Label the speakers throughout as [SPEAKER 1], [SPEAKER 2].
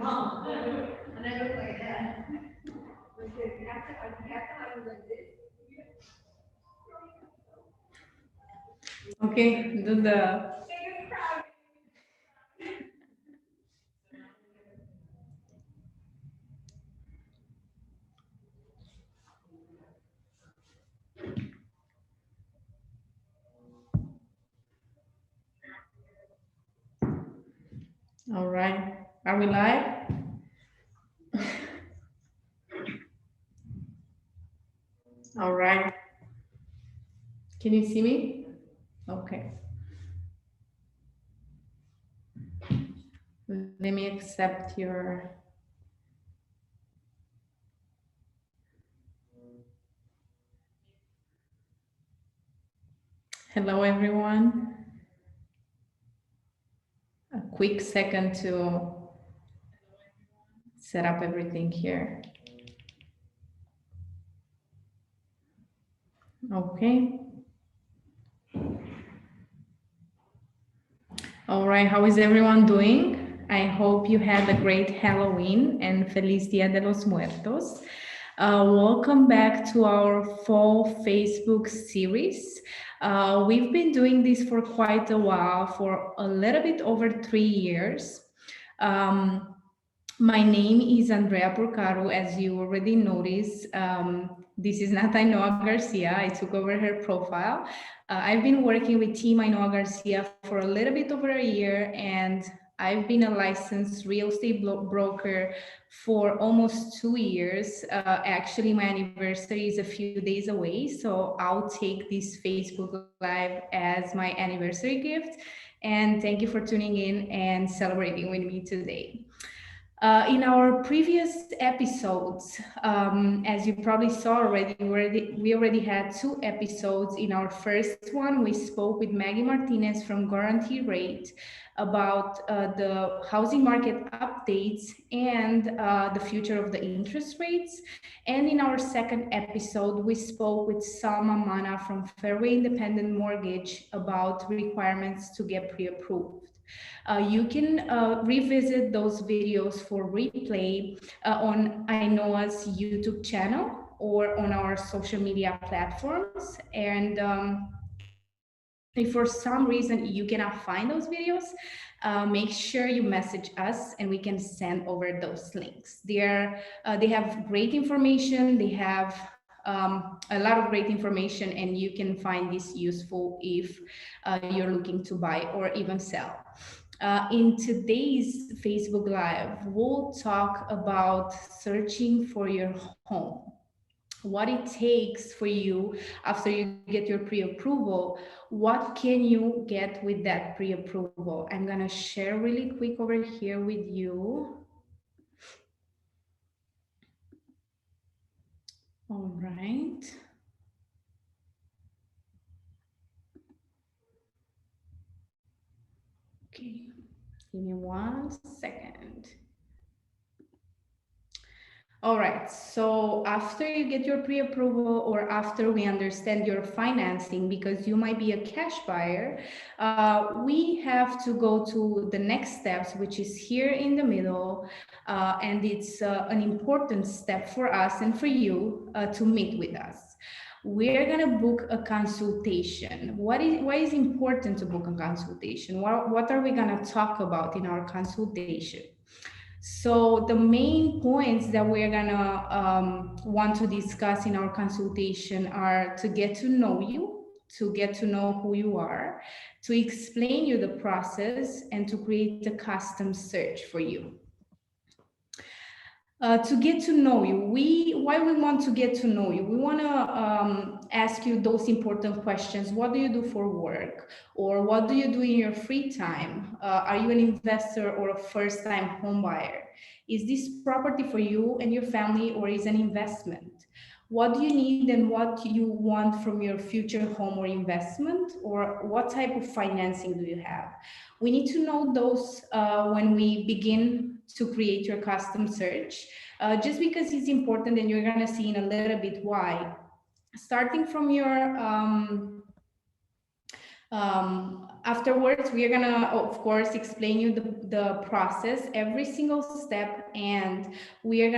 [SPEAKER 1] And I look like that. Okay, do the. All right, are we live? All right. Can you see me? Okay. Let me accept your. Hello, everyone. A quick second to set up everything here. Okay. All right, how is everyone doing? I hope you had a great Halloween and Feliz Dia de los Muertos. Welcome back to our fall Facebook series. We've been doing this for quite a while, for a little bit over 3 years. My name is Andreea Purcaru, as you already noticed. This is not Ainhoa Garcia. I took over her profile. I've been working with Team Ainhoa Garcia for a little bit over a year, and I've been a licensed real estate broker for almost 2 years. Actually, my anniversary is a few days away, so I'll take this Facebook Live as my anniversary gift. And thank you for tuning in and celebrating with me today. In our previous episodes, as you probably saw already, we already had 2 episodes. In our first one, we spoke with Maggie Martinez from Guarantee Rate about the housing market updates and the future of the interest rates. And in our second episode, we spoke with Salma Mana from Fairway Independent Mortgage about requirements to get pre-approved. You can revisit those videos for replay on Ainhoa's YouTube channel or on our social media platforms. And if for some reason you cannot find those videos, make sure you message us and we can send over those links. They have great information. They have a lot of great information, and you can find this useful if you're looking to buy or even sell. In today's Facebook Live, we'll talk about searching for your home, what it takes for you after you get your pre-approval. What can you get with that pre-approval? I'm gonna share really quick over here with you. All right. Okay, give me 1 second. All right, so after you get your pre-approval or after we understand your financing, because you might be a cash buyer, we have to go to the next steps, which is here in the middle. And it's an important step for us and for you to meet with us. We're gonna book a consultation. Why is important to book a consultation? What are we gonna talk about in our consultation? So the main points that we're gonna want to discuss in our consultation are to get to know you, to get to know who you are, to explain you the process, and to create a custom search for you. To get to know you, why we want to get to know you? We want to ask you those important questions. What do you do for work? Or what do you do in your free time? Are you an investor or a first-time home buyer? Is this property for you and your family, or is an investment? What do you need and what you want from your future home or investment? Or what type of financing do you have? We need to know those when we begin to create your custom search, just because it's important, and you're going to see in a little bit why. Starting from your Afterwards, we are gonna, of course, explain you the process, every single step, and we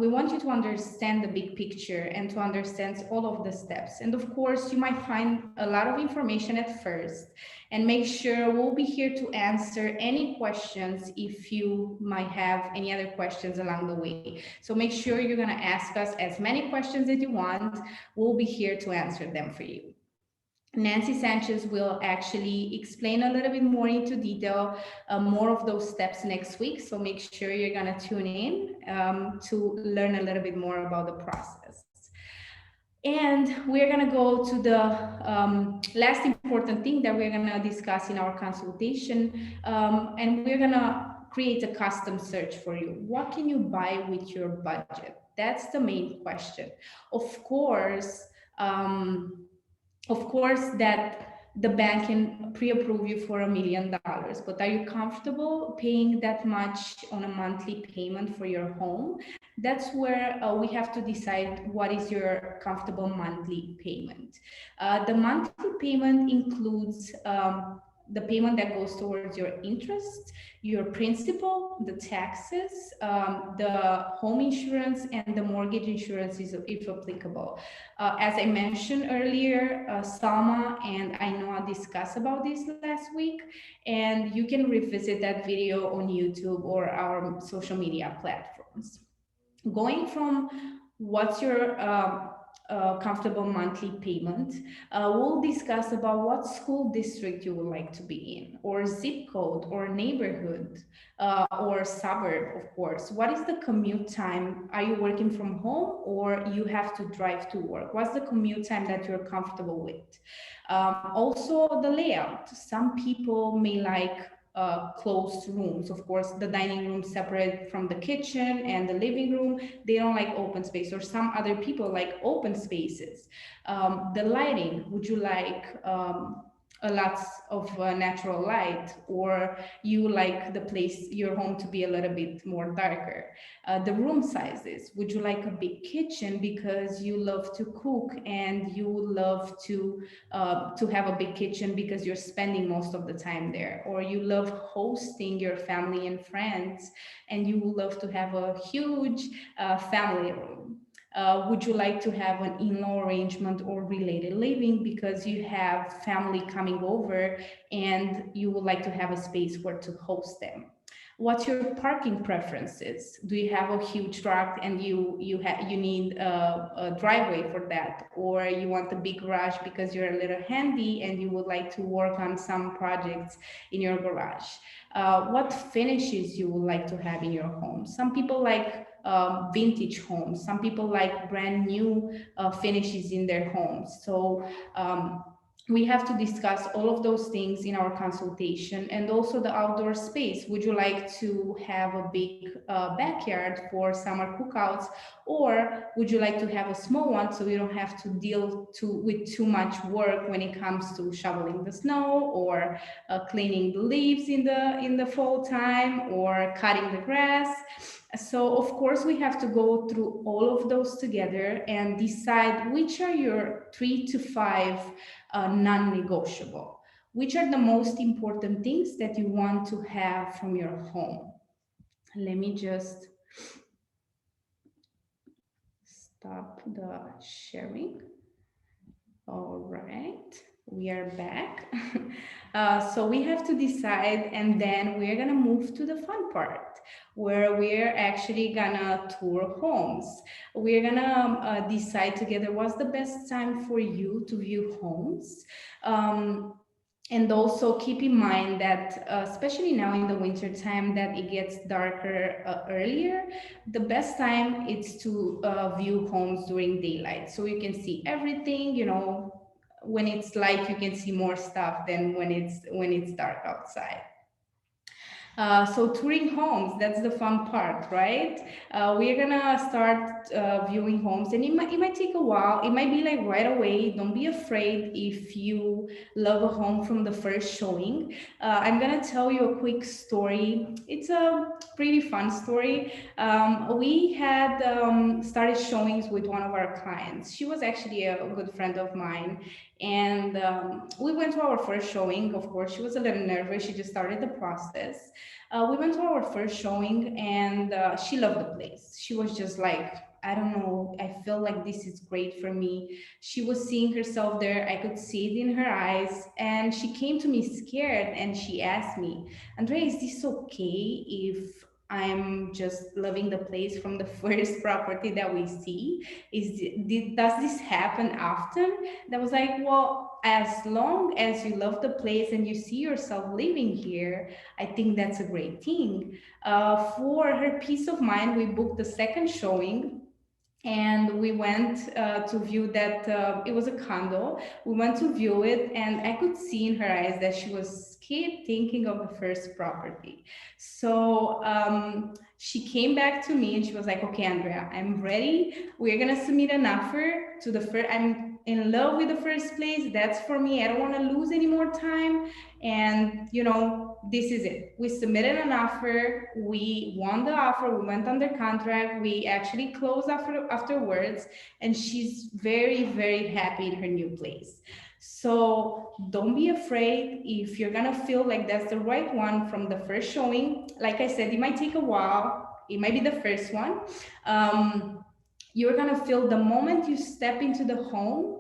[SPEAKER 1] want you to understand the big picture and to understand all of the steps. And of course, you might find a lot of information at first, and make sure we'll be here to answer any questions if you might have any other questions along the way. So make sure you're gonna ask us as many questions as you want. We'll be here to answer them for you. Nancy Sanchez will actually explain a little bit more into detail, more of those steps next week. So make sure you're going to tune in to learn a little bit more about the process. And we're going to go to the last important thing that we're going to discuss in our consultation. And we're going to create a custom search for you. What can you buy with your budget? That's the main question. Of course, that the bank can pre-approve you for $1 million, but are you comfortable paying that much on a monthly payment for your home? That's where we have to decide what is your comfortable monthly payment. The monthly payment includes the payment that goes towards your interest, your principal, the taxes, the home insurance, and the mortgage insurance if applicable. As I mentioned earlier, Salma and Ainhoa discussed about this last week, and you can revisit that video on YouTube or our social media platforms. Going from what's your comfortable monthly payment, we'll discuss about what school district you would like to be in, or zip code, or neighborhood, or suburb, of course. What is the commute time? Are you working from home or you have to drive to work? What's the commute time that you're comfortable with? Also, the layout. Some people may like closed rooms. Of course, the dining room separate from the kitchen and the living room. They don't like open space, or some other people like open spaces. The lighting, would you like a lot of natural light, or you like the place, your home, to be a little bit more darker? The room sizes, would you like a big kitchen because you love to cook and you love to have a big kitchen because you're spending most of the time there, or you love hosting your family and friends and you love to have a huge family room? Would you like to have an in-law arrangement or related living because you have family coming over and you would like to have a space where to host them? What's your parking preferences? Do you have a huge truck and you need a driveway for that, or you want a big garage because you're a little handy and you would like to work on some projects in your garage? What finishes you would like to have in your home? Some people like vintage homes. Some people like brand new finishes in their homes. So we have to discuss all of those things in our consultation. And also the outdoor space. Would you like to have a big backyard for summer cookouts, or would you like to have a small one so you don't have to deal with too much work when it comes to shoveling the snow, or cleaning the leaves in the fall time, or cutting the grass? So of course we have to go through all of those together and decide which are your 3 to 5 non-negotiable. Which are the most important things that you want to have from your home? Let me just stop the sharing. All right, we are back. So we have to decide, and then we're gonna move to the fun part, where we're actually gonna tour homes. We're gonna decide together what's the best time for you to view homes. And also keep in mind that, especially now in the winter time, that it gets darker earlier. The best time is to view homes during daylight, so you can see everything. You know, when it's light, you can see more stuff than when it's dark outside. So touring homes, that's the fun part, right? We're gonna start viewing homes, and it might take a while. It might be like right away. Don't be afraid if you love a home from the first showing. I'm gonna tell you a quick story. It's a pretty fun story. We had started showings with one of our clients. She was actually a good friend of mine, and we went to our first showing. Of course, she was a little nervous. She just started the process. We went to our first showing, and she loved the place. She was just like, I don't know, I feel like this is great for me. She was seeing herself there. I could see it in her eyes. And she came to me scared and she asked me, Andrea, is this okay if I'm just loving the place from the first property that we see? Does this happen often? That was like, well, as long as you love the place and you see yourself living here, I think that's a great thing. For her peace of mind, we booked the second showing, and we went to view that. It was a condo. We went to view it, and I could see in her eyes that she was keep thinking of the first property. So she came back to me and she was like, okay, Andrea, I'm ready. We're gonna submit an offer to the first. I'm in love with the first place. That's for me. I don't want to lose any more time. And this is it. We submitted an offer. We won the offer. We went under contract. We actually closed afterwards, and she's very, very happy in her new place. So don't be afraid if you're gonna feel like that's the right one from the first showing. Like I said, it might take a while. It might be the first one. You're gonna feel the moment you step into the home,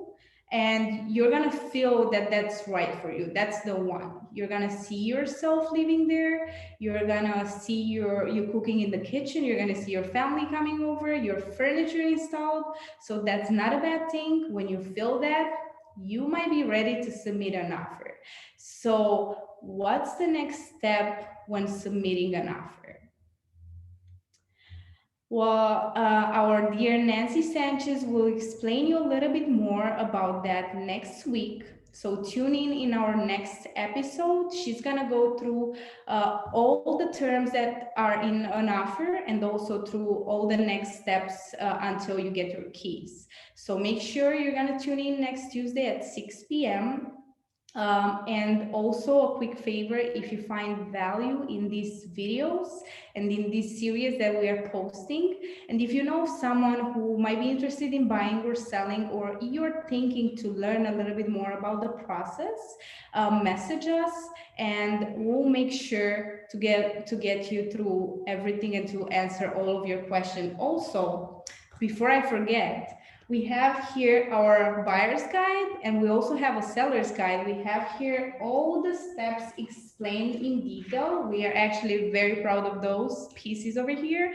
[SPEAKER 1] and you're gonna feel that that's right for you. That's the one. You're gonna see yourself living there. You're gonna see you cooking in the kitchen. You're gonna see your family coming over, your furniture installed. So that's not a bad thing. When you feel that, you might be ready to submit an offer. So what's the next step when submitting an offer? Well, our dear Nancy Sanchez will explain you a little bit more about that next week. So tune in our next episode. She's gonna go through all the terms that are in an offer, and also through all the next steps until you get your keys. So make sure you're gonna tune in next Tuesday at 6 p.m. And also a quick favor, if you find value in these videos and in this series that we are posting, and if you know someone who might be interested in buying or selling, or you're thinking to learn a little bit more about the process, message us, and we'll make sure to get you through everything and to answer all of your questions. Also, before I forget, we have here our buyer's guide, and we also have a seller's guide. We have here all the steps explained in detail. We are actually very proud of those pieces over here.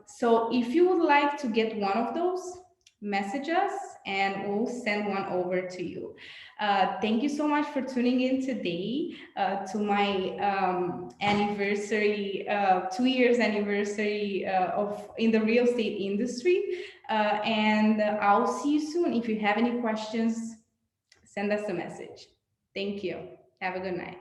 [SPEAKER 1] So if you would like to get one of those, message us and we'll send one over to you. Thank you so much for tuning in today to my anniversary, 2 years anniversary in the real estate industry. And I'll see you soon. If you have any questions, send us a message. Thank you. Have a good night.